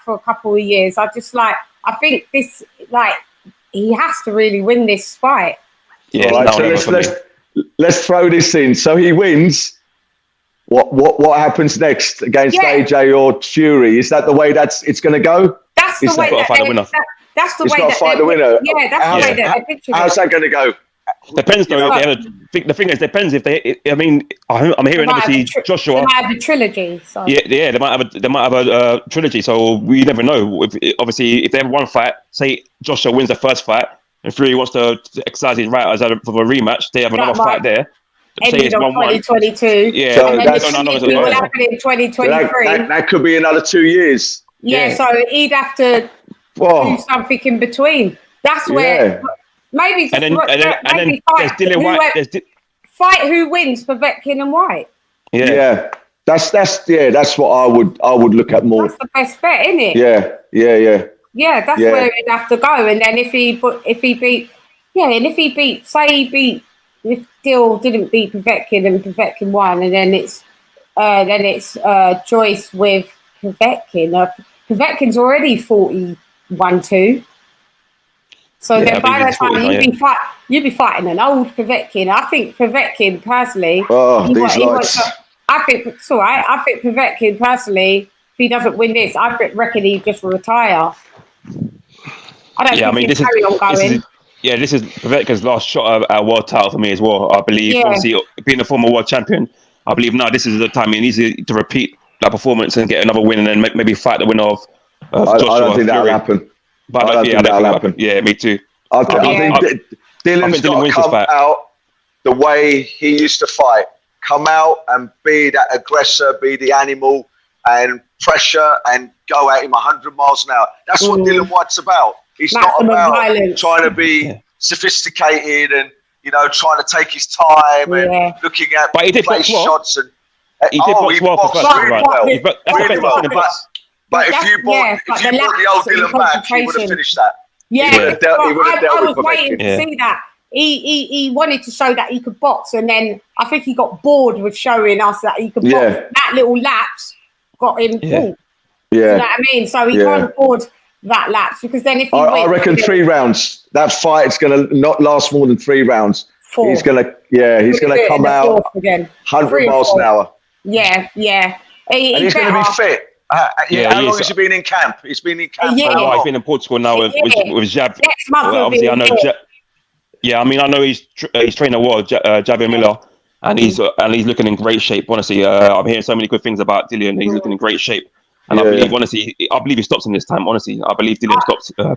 for a couple of years. I think this, like, he has to really win this fight. Yeah, right, so let's throw this in. So he wins. What happens next against AJ or Fury? Is that the way it's going to go? That's the way fight the winner. That's the He's way got to fight the winner. Yeah, that's the way that they're picturing. How's that going to go? Depends though. The thing is, depends if they. I mean, I'm hearing obviously Joshua. They might have a trilogy. So. Yeah, they might have a trilogy. So we never know. Obviously, if they have one fight, say Joshua wins the first fight, and Fury wants to exercise his right for a rematch, they have another fight there. Say it's 2022. Yeah, so that's will happen in 2023. That could be another 2 years. Yeah, so he'd have to do something in between. That's where maybe and then there's Dillian White. Fight who wins for Povetkin and White. Yeah. That's what I would look at more. That's the best bet, isn't it? Yeah. Yeah, that's where he'd have to go. And then if he beat, if Dill didn't beat Povetkin and Povetkin won, and then it's Joyce with Povetkin. Povetkin's already 41-2. So then by the time you'd be fighting an old Povetkin. I think Povetkin personally. I think it's all right. I think Povetkin personally, if he doesn't win this, reckon he'd just retire. I don't think he'd carry on going. This is Povetkin's last shot at a world title for me as well. I believe, obviously, being a former world champion, I believe now this is the time he needs to repeat that performance and get another win, and then maybe fight the winner of Joshua. I don't think that'll happen. But I don't think that'll happen. Yeah, me too. I think Dillian's got to come out the way he used to fight. Come out and be that aggressor, be the animal, and pressure and go at him 100 miles an hour. That's what Dillian White's about. He's not about trying to be sophisticated and trying to take his time and looking at place shots and. He did box well really well. But if you brought the old Dillian back, he would have finished that. Yeah, he would have dealt I with was waiting to see that. He wanted to show that he could box, and then I think he got bored with showing us that he could box. That little lapse got him pulled. Yeah. You know what I mean? So he can't afford that lapse, because then if he I reckon 3 rounds. That fight's going to not last more than 3 rounds. 4. He's going to come out 100 miles an hour. Yeah. And he's going to be fit. How long has he been in camp? He's been in camp. He's been in Portugal now with Jab. Next month obviously, I know. I know he's training well, Javier Miller, and he's looking in great shape. Honestly, I'm hearing so many good things about Dillian. He's looking in great shape, and I believe he stops him this time. Honestly, I believe Dillian stops. I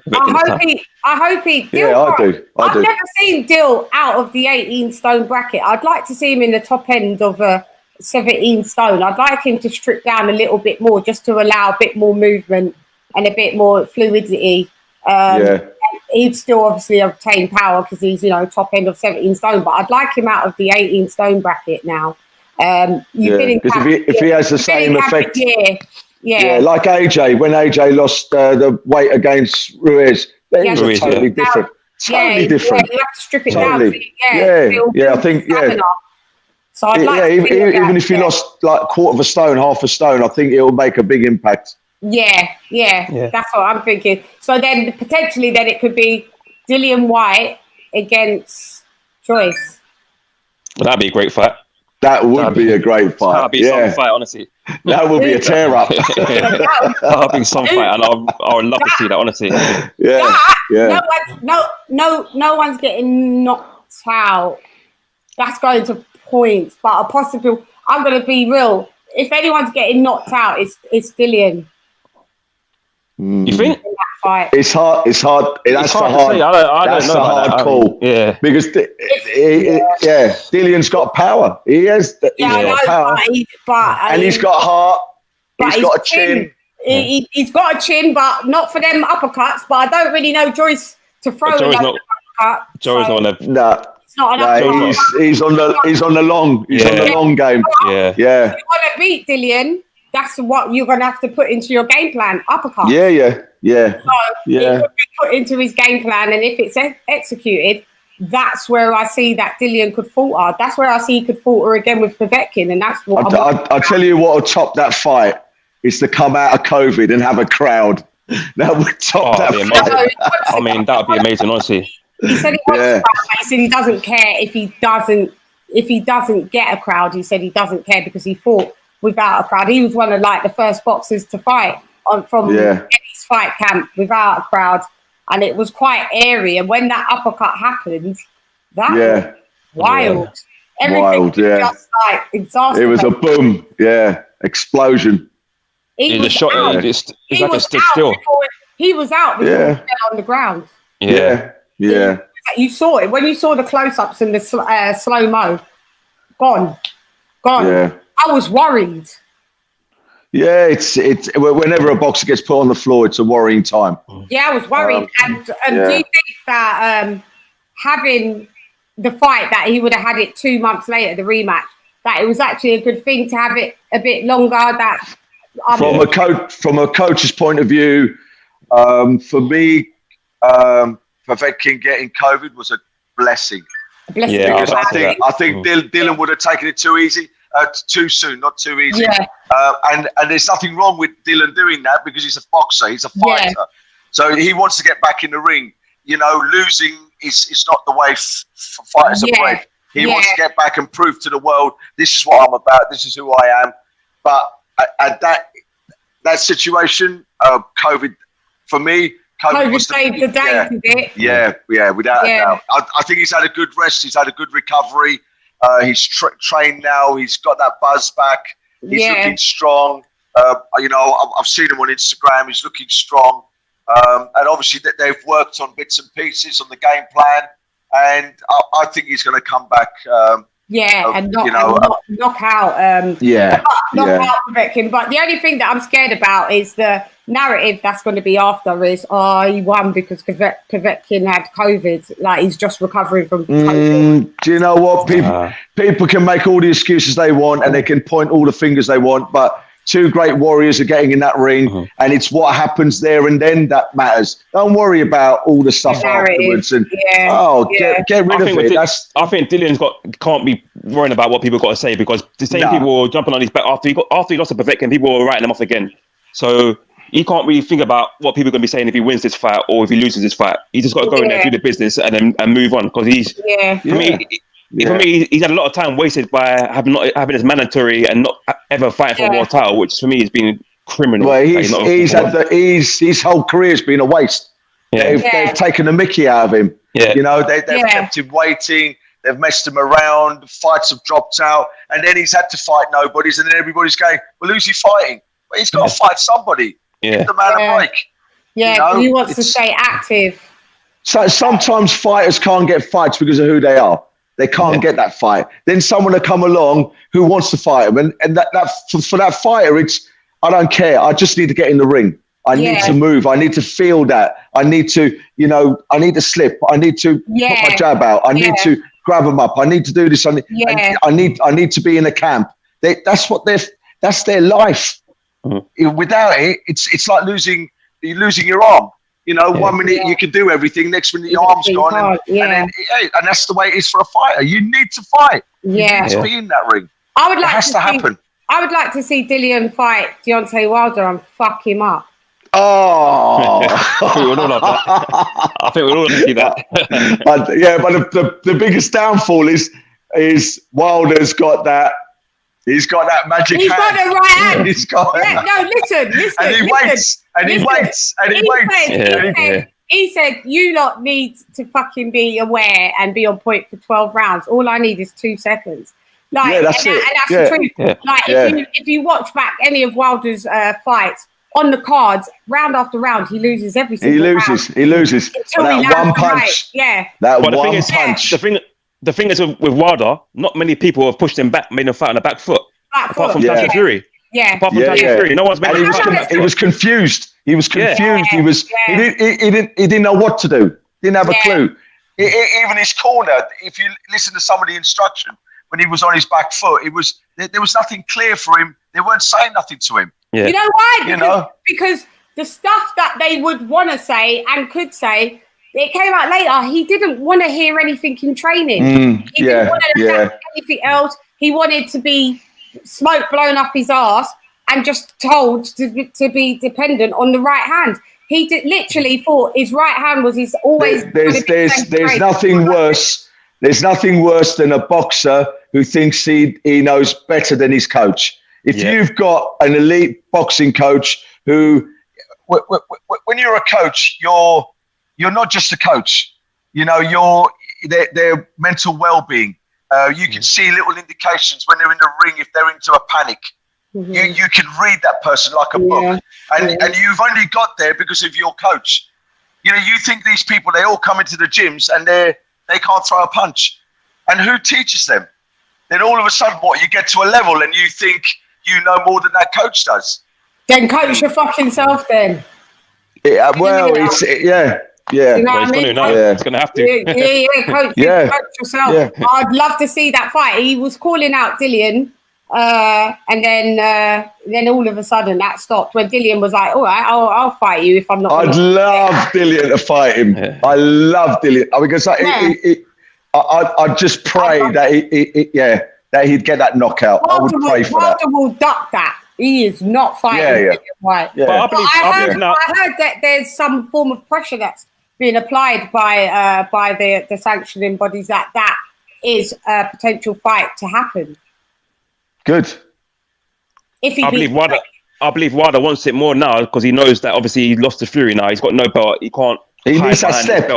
hope he. I do. I've never seen Dill out of the 18 stone bracket. I'd like to see him in the top end of 17 stone. I'd like him to strip down a little bit more, just to allow a bit more movement and a bit more fluidity. He'd still obviously obtain power because he's top end of 17 stone, but I'd like him out of the 18 stone bracket now. If he has the same effect, like AJ, when AJ lost the weight against Ruiz, it was totally different. Totally different. You have to strip it down. I think So I'd like even if you lost like quarter of a stone, half a stone, I think it'll make a big impact. Yeah, that's what I'm thinking. So then potentially it could be Dillian White against Joyce. Well, that'd be a great fight. That would be a great fight. That'd be some fight, honestly. That would be a tear up. That'd be some fight, and I would love to see that, honestly. No one's getting knocked out. That's going to points, but a possible. I'm going to be real. If anyone's getting knocked out, it's Dillian. You think? In that fight. It's hard. That's hard. That's a hard call. Yeah. Because Dillian's got power. He has power. And he's got heart. He's got a chin. He's got a chin, but not for them uppercuts. But I don't really know Joyce to throw an uppercut. Joyce's not left. No. He's on the long game. If you want to beat Dillian, that's what you're going to have to put into your game plan. Uppercut. Yeah. So it could be put into his game plan, and if it's executed, that's where I see that Dillian could falter. That's where I see he could falter again with Povetkin, and that's what I'll tell you what will top that fight. is to come out of COVID and have a crowd. That would top that fight. I mean, that would be amazing, honestly. He said he wants to fight, he said he doesn't care if he doesn't get a crowd. He said he doesn't care because he fought without a crowd. He was one of like the first boxers to fight from Eddie's fight camp without a crowd, and it was quite airy. And when that uppercut happened, that was wild. Everything was just like exhausted. It was a boom, explosion. He was shot. out. It's like a stood still. He was out before he fell on the ground. Yeah. You saw it when you saw the close-ups and the slow mo. Gone. Yeah. I was worried. Yeah, it's whenever a boxer gets put on the floor, it's a worrying time. Yeah, I was worried. And do you think that having the fight that he would have had it 2 months later, the rematch, that it was actually a good thing to have it a bit longer? That from a coach's point of view, for me, Povetkin getting COVID was a blessing. Yeah, because I think Dillian would have taken it too easy. Too soon, not too easy. Yeah. And there's nothing wrong with Dillian doing that because he's a boxer, he's a fighter. Yeah. So he wants to get back in the ring. You know, losing is not the way fighters are bred. He wants to get back and prove to the world, this is what I'm about, this is who I am. But at that situation, COVID, for me, COVID saved the day, did it? Yeah, without a doubt. I think he's had a good rest, he's had a good recovery. He's trained now. He's got that buzz back. He's looking strong. You know, I've seen him on Instagram. He's looking strong. And obviously they've worked on bits and pieces on the game plan. And I think he's going to come back. And knock out. Knock out Povetkin. But the only thing that I'm scared about is the narrative that's going to be after is, he won because Povetkin had COVID. Like, he's just recovering from COVID. Do you know what? People can make all the excuses they want and they can point all the fingers they want, but two great warriors are getting in that ring, and it's what happens there and then that matters. Don't worry about all the stuff afterwards. And get rid of it. I think Dillian's can't be worrying about what people got to say, because the same people were jumping on his back after he lost to Povetkin. People were writing him off again. So he can't really think about what people are going to be saying if he wins this fight or if he loses this fight. He just got to go in there, do the business, and move on. Because for me, he's had a lot of time wasted by having his mandatory and not ever fighting for a world title, which for me has been criminal. Well, his whole career has been a waste. Yeah. They've taken the mickey out of him. Yeah. You know, they've kept him waiting. They've messed him around. Fights have dropped out, and then he's had to fight nobodies, and then everybody's going, "Well, who's he fighting?" Well, he's got to fight somebody. Give the man a break. Yeah, you know? He wants to stay active. So sometimes fighters can't get fights because of who they are. They can't get that fight. Then someone will come along who wants to fight him, and for that fighter, it's, I don't care. I just need to get in the ring. I need to move. I need to feel that. I need to, I need to slip. I need to put my jab out. I need to grab them up. I need to do this. I need to be in a camp. That's their life. Without it, it's like losing your arm. You know, 1 minute you can do everything, next minute your arm's gone, and that's the way it is for a fighter. You need to fight. You need to be in that ring. It has to happen. I would like to see Dillian fight Deontay Wilder and fuck him up. Oh, I think we'll all love that. I think we'll all see that. But the biggest downfall is Wilder's got that. He's got that magic hand. He's got the right hand. He's got listen. And he waits. He said, you lot need to fucking be aware and be on point for 12 rounds. All I need is 2 seconds. That's the truth. Yeah. Like, if you watch back any of Wilder's fights, on the cards, round after round, he loses every single round. He loses. Until that one punch. Right. That one punch. The thing is with Wilder, not many people have pushed him back, made him fight on the back foot. Apart from Tyson Fury. Yeah. Apart from Tyson Fury. No one's made him he was confused. He was confused. He didn't know what to do. Didn't have a clue. Even his corner, if you listen to some of the instruction, when he was on his back foot, there was nothing clear for him. They weren't saying nothing to him. Yeah. You know why? Because the stuff that they would want to say and could say, it came out later. He didn't want to hear anything in training. He didn't want to adapt anything else. He wanted to be smoke blown up his ass. and just told to be dependent on the right hand. He literally thought his right hand was his always. There's nothing worse. There's nothing worse than a boxer who thinks he knows better than his coach. If you've got an elite boxing coach who, when you're a coach, you're not just a coach. You know, you're their mental well-being. You can see little indications when they're in the ring if they're into a panic. Mm-hmm. You can read that person like a book, and you've only got there because of your coach. You know, you think these people, they all come into the gyms and they can't throw a punch, and who teaches them? Then all of a sudden, you get to a level and you think you know more than that coach does. Then coach your fucking self. Then. Yeah, well, yeah. You know what I mean? It's going to have to. Coach yourself. Yeah. I'd love to see that fight. He was calling out Dillian, and then all of a sudden that stopped when Dillian was like, "All right, I'll fight you if I'm not." I'd love Dillian to fight him. Yeah. I love Dillian because I just pray that he'd get that knockout. I would pray for that. Wilder will duck that. He is not fighting. Right. Yeah. But I heard that there's some form of pressure that's being applied by the sanctioning bodies that is a potential fight to happen. Good. I believe Wilder wants it more now because he knows that obviously he lost to Fury now. He's got no belt. He can't. He needs that step.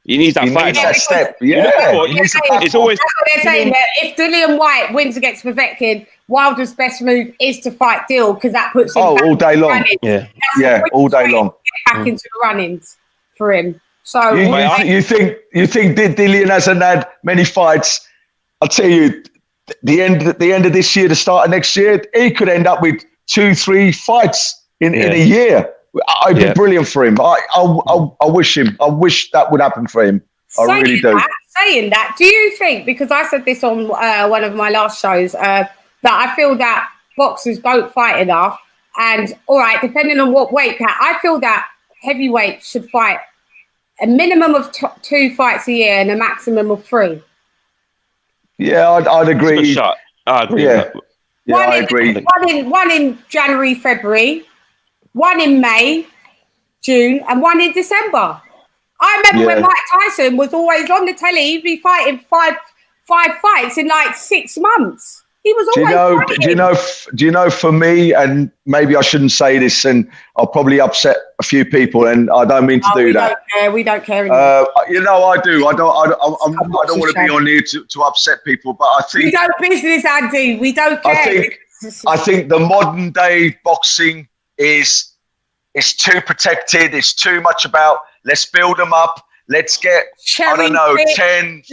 He needs that fight. That step. Yeah. It's always. That's what they're saying. That if Dillian White wins against Povetkin, Wilder's best move is to fight Dill because that puts him all day long. Yeah, all day long. Back into the runnings for him. So you think Dillian hasn't had many fights? I'll tell you, the end of this year, the start of next year, he could end up with 2-3 fights in a year. It'd be brilliant for him. I wish that would happen for him. I really do. Saying that, do you think? Because I said this on one of my last shows that I feel that boxers don't fight enough, and all right, depending on what weight cut, I feel that heavyweights should fight a minimum of 2 fights a year and a maximum of 3. Yeah, I'd agree. I agree. Yeah, I agree. One in January, February, one in May, June, and one in December. I remember when Mike Tyson was always on the telly. He'd be fighting five fights in like 6 months. He was always fighting. Do you know? For me, and maybe I shouldn't say this, and I'll probably upset a few people, and I don't mean to do that. We don't care. You know, I do. I don't want to be on here to upset people, but I think we don't business, Andy. We don't care. I think the modern day boxing is too protected. It's too much about let's build them up. Let's get, 10, 15,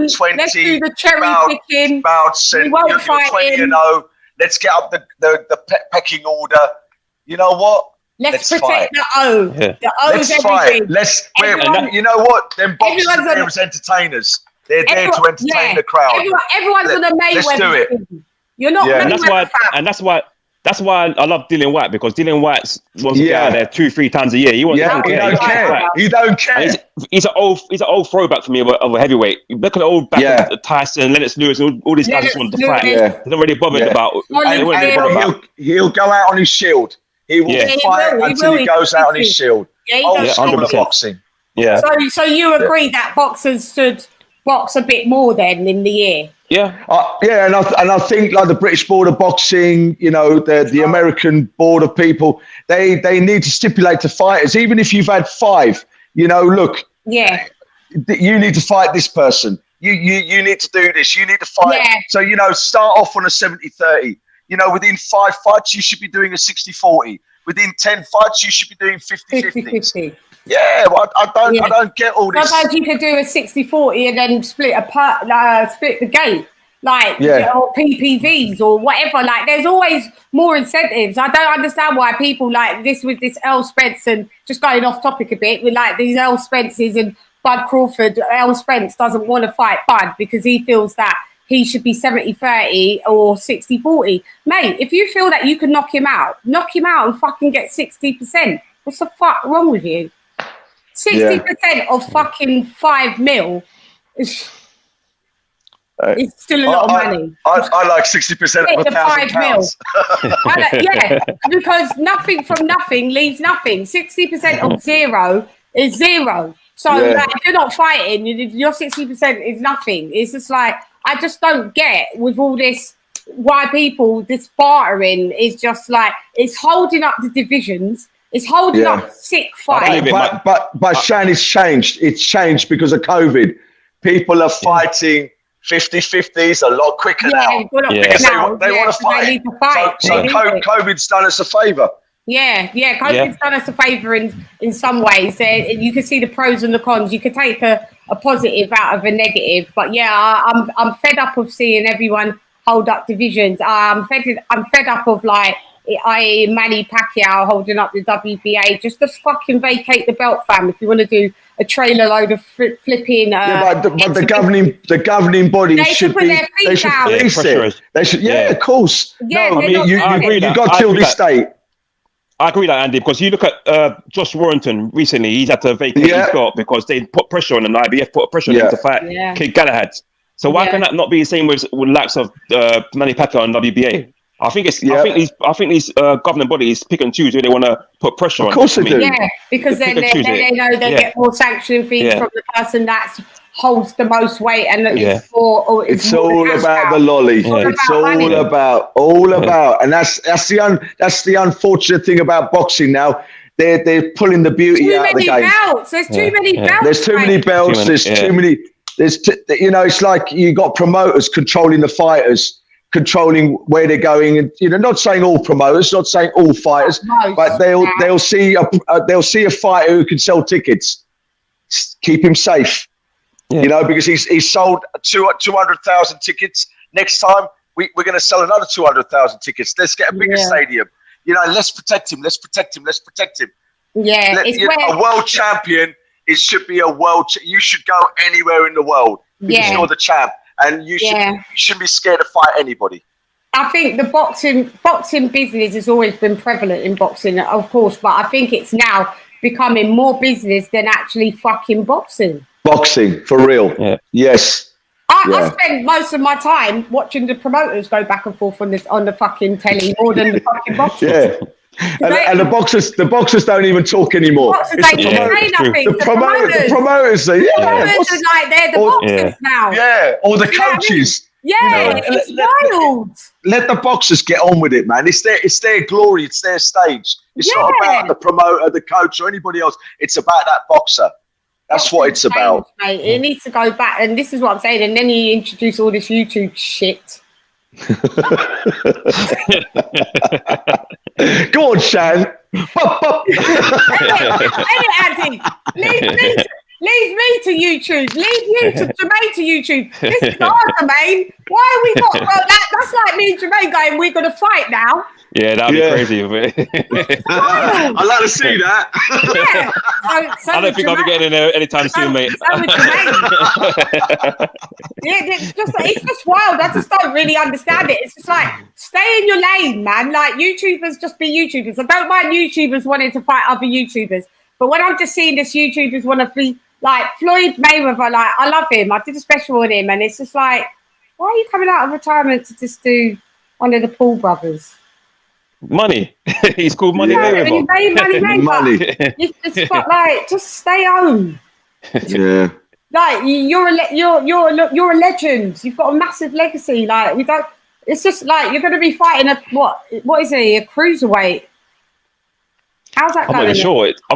20 let's do the cherry picking. Bouts, and you're 20-0. Let's get up the pecking order. You know what? Let's protect the O. Yeah. The O's everything. You know what? Them boxers are there as entertainers. They're there to entertain the crowd. Everyone's on a Mayweather. Let's do it. You're not. Yeah. That's why I love Dillian White, because Dillian White wants to get out there 2-3 times a year. He don't care. He don't care. He's an old throwback for me of a heavyweight. Look at the old back of Tyson, Lennox Lewis, all these guys just want to fight. They're not really bothered about. He'll go out on his shield. He will fight until he goes out on his shield. Old school of boxing. Yeah. So you agree that boxers should box a bit more then in the year? Yeah, and I think like the British Board of Boxing, you know, the American Board of people, they need to stipulate to fighters, even if you've had 5, you know, look, you need to fight this person. You need to do this. You need to fight. Yeah. So, you know, start off on a 70-30. You know, within 5 fights, you should be doing a 60-40. Within 10 fights, you should be doing 50-50. Yeah, well, I don't get all this. Sometimes you could do a 60-40 and then split the gate, like or PPVs or whatever. Like, there's always more incentives. I don't understand why people like this with this Errol Spence, and just going off topic a bit with like these Errol Spences and Bud Crawford. Errol Spence doesn't want to fight Bud because he feels that he should be 70-30 or 60-40. Mate, if you feel that you can knock him out and fucking get 60%. What's the fuck wrong with you? 60% of fucking $5 million. It's still a lot of money. I like 60% of £1,000. Yeah, because nothing from nothing leaves nothing. 60% of zero is zero. So like, if you're not fighting, your 60% is nothing. It's just like, I just don't get with all this why people, this bartering is just like, it's holding up the divisions. It's holding up sick fight. But Shan, it's changed. It's changed because of COVID. People are fighting 50-50s a lot quicker now. Because they want to fight. So COVID's done us a favour. COVID's done us a favour in some ways. You can see the pros and the cons. You could take a positive out of a negative. But I'm fed up of seeing everyone hold up divisions. I'm fed up of like Manny Pacquiao holding up the WBA. Just fucking vacate the belt, fam. If you want to do a trailer load of flipping. But the governing body should be. They should police it. They should. Of course. Yeah, no, I mean you got till this date. I agree with that, Andy, because you look at Josh Warrington recently. He's had to vacate his belt because they put pressure on him. IBF put pressure on him to fight Kid Galahad. So why can that not be the same with lacks of Manny Pacquiao and WBA? I think these governing bodies pick and choose who they want to put pressure on. Of course they do. Yeah, because then they know they get more sanction fees from the person that holds the most weight, and it's all about the lolly. It's all about, and that's the unfortunate thing about boxing now. They're pulling the beauty out of the game. There's too many belts. There's too many belts. There's too many. It's like you got promoters controlling the fighters, controlling where they're going, and not saying all promoters, not saying all fighters, but they'll see a fighter who can sell tickets, keep him safe, because he's sold 200,000 tickets. Next time we're going to sell another 200,000 tickets. Let's get a bigger stadium. Let's protect him. Let's protect him. Let's protect him. Yeah, a world champion. It should be a world. You should go anywhere in the world because you're the champ. And you shouldn't be scared to fight anybody. I think the boxing business has always been prevalent in boxing, of course, but I think it's now becoming more business than actually fucking boxing. Boxing, for real. Yeah. Yes. I spend most of my time watching the promoters go back and forth on the fucking telly more than the fucking boxers. Yeah. And the boxers don't even talk anymore. The promoters say, are like they're the boxers now. Yeah, or the coaches. It's wild. Let the boxers get on with it, man. It's their glory. It's their stage. It's not about the promoter, the coach, or anybody else. It's about that boxer. That's what it's about. Mate. It needs to go back, and this is what I'm saying. And then you introduce all this YouTube shit. Go on, Shan. Andy, leave me to YouTube. Leave you to Jermaine to YouTube. This is hard, Jermaine. Why are we not? Well, that's like me and Jermaine going, we're going to fight now. Yeah, that'd be crazy. I'd like to see that. So I don't think I'll be getting in there anytime soon, mate. It's just wild. I just don't really understand it. It's just like, stay in your lane, man. Like, YouTubers just be YouTubers. I don't mind YouTubers wanting to fight other YouTubers. But when I'm just seeing this YouTubers want to be like Floyd Mayweather, like, I love him. I did a special on him, and it's just like, why are you coming out of retirement to just do one of the Paul brothers? Money. He's called Money Mayweather. Money. It's got, like, just stay home. Yeah. Like, you're a legend. You've got a massive legacy. Like, we don't. It's just like you're going to be fighting what is he, a cruiserweight? How's that going? I'm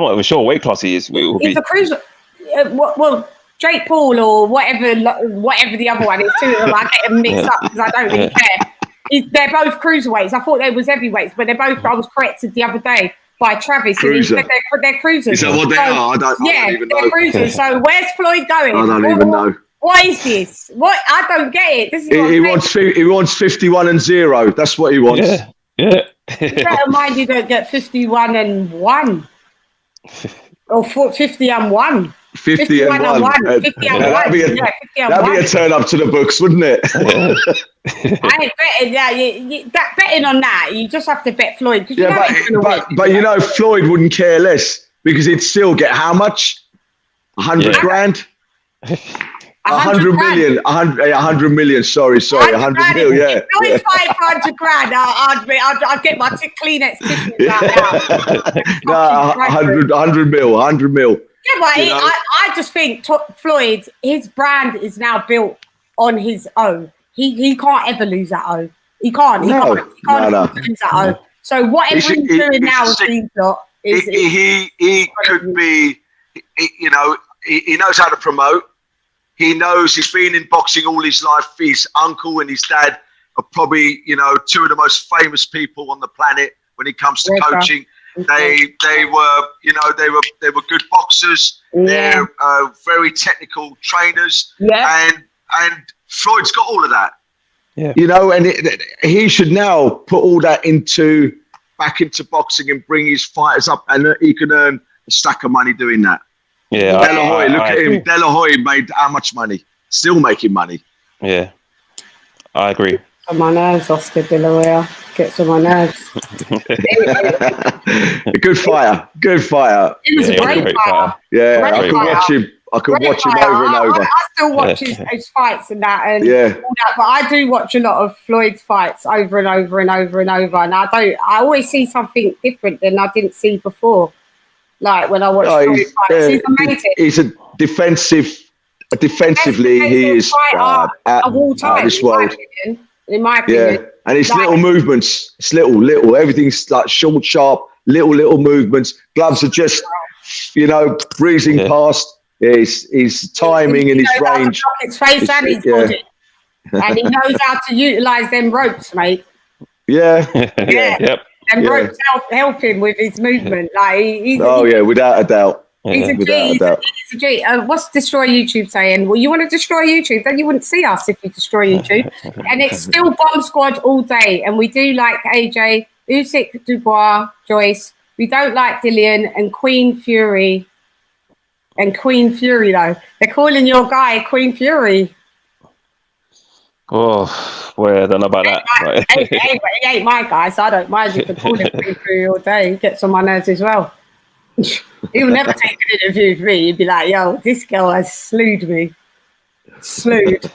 not even sure what weight class he is. It's a cruiser. Well, Jake Paul or whatever the other one is. Two of them, I get them mixed up because I don't really care. They're both cruiserweights. I thought they was heavyweights, but they're both. I was corrected the other day by Travis. Cruiser. They're cruisers. Is that what they are? I don't even know. They're cruisers. So where's Floyd going? I don't even know. What is this? What? I don't get it. This is he wants 51-0. That's what he wants. Yeah. Better mind you don't get 51-1 or 50-1. 50 and 1. 50 and 1. That'd be a turn up to the books, wouldn't it? I ain't betting that. Betting on that, you just have to bet Floyd. But Floyd wouldn't care less because he'd still get how much? 100 grand. 100 million. 100 million. Sorry. 100 million. Yeah. If I 500 grand, I'd get my Kleenex tissues out. No, 100 mil. 100 mil. Yeah, but I just think Floyd, his brand is now built on his own. He can't ever lose that O. He can't. He can't lose that O. So whatever he's doing now with these lot is he could be. You know, he knows how to promote. He knows he's been in boxing all his life. His uncle and his dad are probably, you know, two of the most famous people on the planet when it comes to coaching. They were, you know, they were good boxers. Yeah. They're very technical trainers. Yeah. And Floyd's got all of that. Yeah. You know, and he should now put all that back into boxing and bring his fighters up, and he can earn a stack of money doing that. Yeah. De La Hoya, look at him. De La Hoya made how much money? Still making money. Yeah. I agree. On my nerves, Oscar De La Hoya. Gets on my nerves. Good fighter. Good fighter. He was a great fighter. Yeah, I could watch him. I could watch him over and over. I still watch his fights and that, and all that, but I do watch a lot of Floyd's fights over and over and over and over, and I always see something different than I didn't see before. Like when I watch Floyd's fights, he's amazing. He's a defensively, he is of all time, this world. In my opinion. Yeah, and it's little movements. It's little. Everything's like short, sharp, little movements. Gloves are just, you know, breezing past. His timing and his range. His face and his body. And he knows how to utilise them ropes, mate. Yeah. Yep. And ropes help him with his movement. Like without a doubt. He's a G. He's a G. What's Destroy YouTube saying? Well, you want to destroy YouTube, then you wouldn't see us if you destroy YouTube. And it's still Bomb Squad all day. And we do like AJ, Usyk, Dubois, Joyce. We don't like Dillian and Queen Fury. And Queen Fury, though. They're calling your guy Queen Fury. Oh, well, I don't know about that. He ain't my guy, so I don't mind you can call him Queen Fury all day. He gets on my nerves as well. He'll never take an interview with me. He'd be like, yo, this girl has slewed me. Slewed.